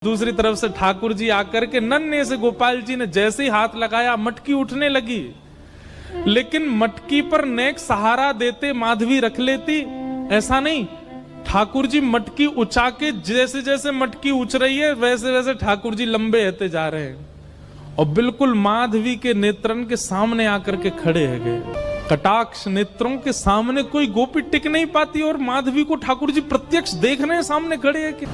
दूसरी तरफ से ठाकुर जी आकर के नन्हे से गोपाल जी ने जैसे ही हाथ लगाया मटकी उठने लगी, लेकिन मटकी पर नेक सहारा देते माधवी रख लेती, ऐसा नहीं। ठाकुर जी मटकी उछा के जैसे जैसे मटकी उछ रही है वैसे वैसे ठाकुर जी लंबे होते जा रहे हैं और बिल्कुल माधवी के नेत्रन के सामने आकर के खड़े है गए। कटाक्ष नेत्रों के सामने कोई गोपी टिक नहीं पाती और माधवी को ठाकुर जी प्रत्यक्ष देख रहे हैं, सामने खड़े हैं कि,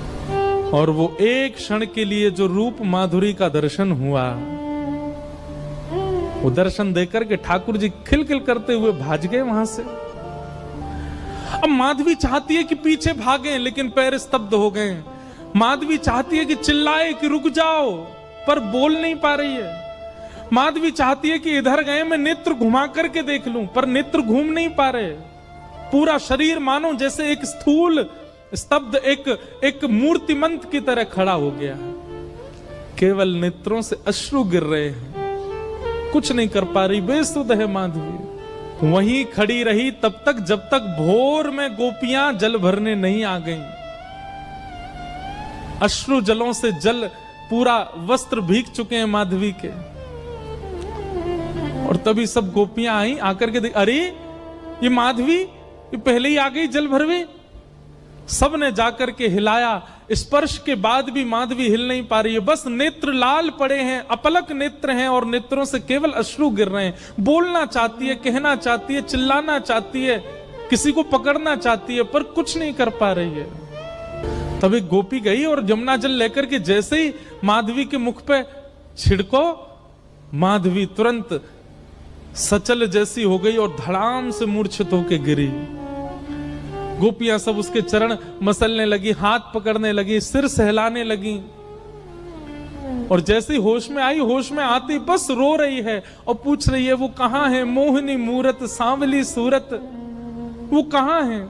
और वो एक क्षण के लिए जो रूप माधुरी का दर्शन हुआ, वो दर्शन देकर के ठाकुर जी खिलखिल करते हुए भाग गए वहां से। अब माधवी चाहती है कि पीछे भागें, लेकिन पैर स्तब्ध हो गए। माधवी चाहती है कि चिल्लाए कि रुक जाओ, पर बोल नहीं पा रही है। माधवी चाहती है कि इधर गए मैं नेत्र घुमा करके देख लूं, पर नेत्र घूम नहीं पा रहे। पूरा शरीर मानो जैसे एक स्थूल स्तब्ध एक मूर्तिमंत की तरह खड़ा हो गया है। केवल नेत्रों से अश्रु गिर रहे हैं, कुछ नहीं कर पा रही, बेसुध है माधवी। वहीं खड़ी रही तब तक जब तक भोर में गोपियां जल भरने नहीं आ गईं। अश्रु जलों से जल पूरा वस्त्र भीग चुके हैं माधवी के, और तभी सब गोपियां आई, आकर के देख, अरे ये माधवी ये पहले ही आ गई जल भरवे। सब ने जाकर के हिलाया, स्पर्श के बाद भी माधवी हिल नहीं पा रही है, बस नेत्र लाल पड़े हैं, अपलक नेत्र हैं और नेत्रों से केवल अश्रु गिर रहे हैं। बोलना चाहती है, कहना चाहती है, चिल्लाना चाहती है, किसी को पकड़ना चाहती है, पर कुछ नहीं कर पा रही है। तब एक गोपी गई और यमुना जल लेकर के जैसे ही माधवी के मुख पे छिड़को, माधवी तुरंत सचल जैसी हो गई और धड़ाम से मूर्छित होकर गिरी। गोपियां सब उसके चरण मसलने लगी, हाथ पकड़ने लगी, सिर सहलाने लगी, और जैसे होश में आई, होश में आती बस रो रही है और पूछ रही है वो कहां है, मोहिनी मूरत सांवली सूरत, वो कहां है।